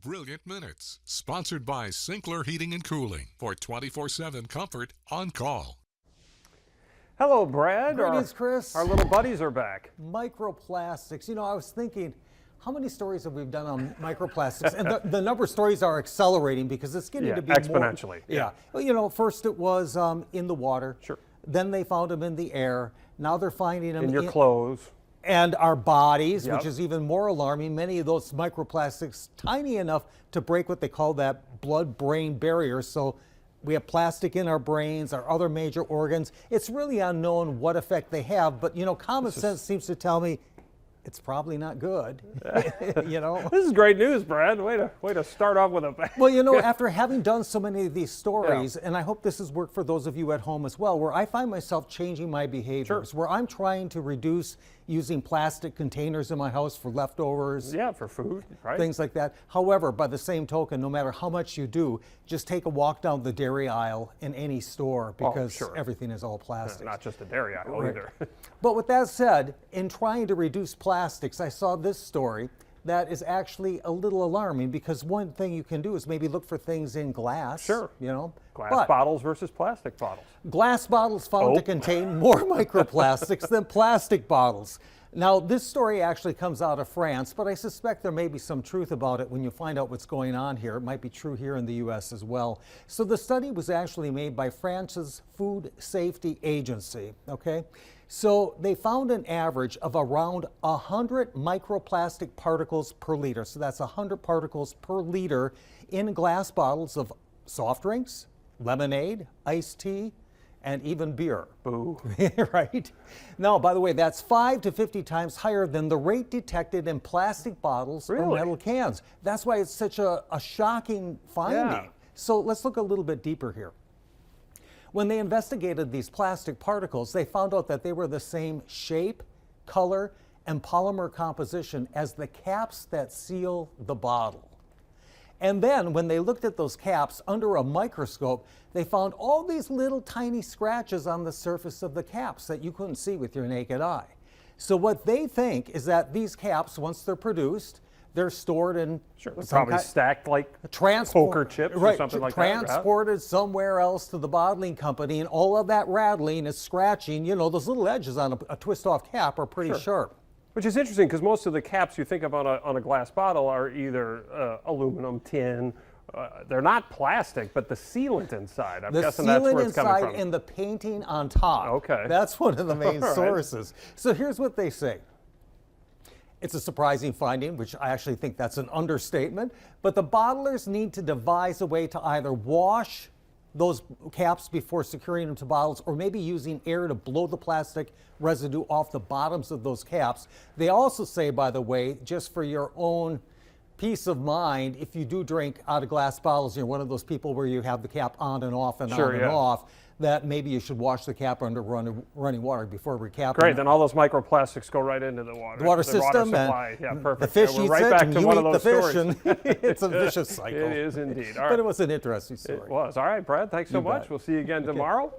Brilliant Minutes, sponsored by Sinclair Heating and Cooling for 24/7 comfort on call. Hello, Brad. Greetings, Chris. Our little buddies are back. Microplastics. You know, I was thinking, how many stories have we done on microplastics? And the number of stories are accelerating because it's getting to be exponentially. Yeah. Well, you know, first it was in the water. Sure. Then they found them in the air. Now they're finding them in your clothes. And our bodies, Yep. which is even more alarming. Many of those microplastics tiny enough to break what they call that blood-brain barrier. So we have plastic in our brains, our other major organs. It's really unknown what effect they have, but you know, common sense seems to tell me it's probably not good. You know, This is great news, Brad. Way to start off with a bang. well, you know, after having done so many of these stories, and I hope this has worked for those of you at home as well, where I find myself changing my behaviors, where I'm trying to reduce using plastic containers in my house for leftovers. Yeah, for food, right? Things like that. However, by the same token, no matter how much you do, just take a walk down the dairy aisle in any store because everything is all plastic. Not just a dairy aisle either. But with that said, in trying to reduce plastics, I saw this story that is actually a little alarming because one thing you can do is maybe look for things in glass. Sure. You know, Glass bottles versus plastic bottles. Glass bottles found to contain more microplastics than plastic bottles. Now, this story actually comes out of France, but I suspect there may be some truth about it when you find out what's going on here. It might be true here in the U.S. as well. So the study was actually made by France's Food Safety Agency, okay? So they found an average of around 100 microplastic particles per liter. So that's 100 particles per liter in glass bottles of soft drinks, lemonade, iced tea, and even beer. Boo. Right? Now, by the way, that's 5 to 50 times higher than the rate detected in plastic bottles or metal cans. That's why it's such a shocking finding. Yeah. So let's look a little bit deeper here. When they investigated these plastic particles, they found out that they were the same shape, color, and polymer composition as the caps that seal the bottle. And then when they looked at those caps under a microscope, they found all these little tiny scratches on the surface of the caps that you couldn't see with your naked eye. So what they think is that these caps, once they're produced, they're stored in probably stacked like poker chips or something like that. Transported somewhere else to the bottling company, and all of that rattling is scratching. You know, those little edges on a twist-off cap are pretty sharp. Which is interesting because most of the caps you think of on a glass bottle are either aluminum, tin. They're not plastic, but the sealant inside. I'm guessing that's where it's coming from. The sealant inside and the painting on top. Okay. That's one of the main sources. So here's what they say. It's a surprising finding, which I actually think that's an understatement, but the bottlers need to devise a way to either wash those caps before securing them to bottles or maybe using air to blow the plastic residue off the bottoms of those caps. They also say, by the way, just for your own peace of mind, if you do drink out of glass bottles, you're one of those people where you have the cap on and off and on and off, that maybe you should wash the cap under running water before recapping. Great, then all those microplastics go right into the water. The water system, supply. Yeah, perfect. The fish eats right it, back and to you one eat of those the fish, stories. and it's a vicious cycle. It is indeed. All right. But it was an interesting story. It was. All right, Brad, thanks so much. bet. We'll see you again tomorrow.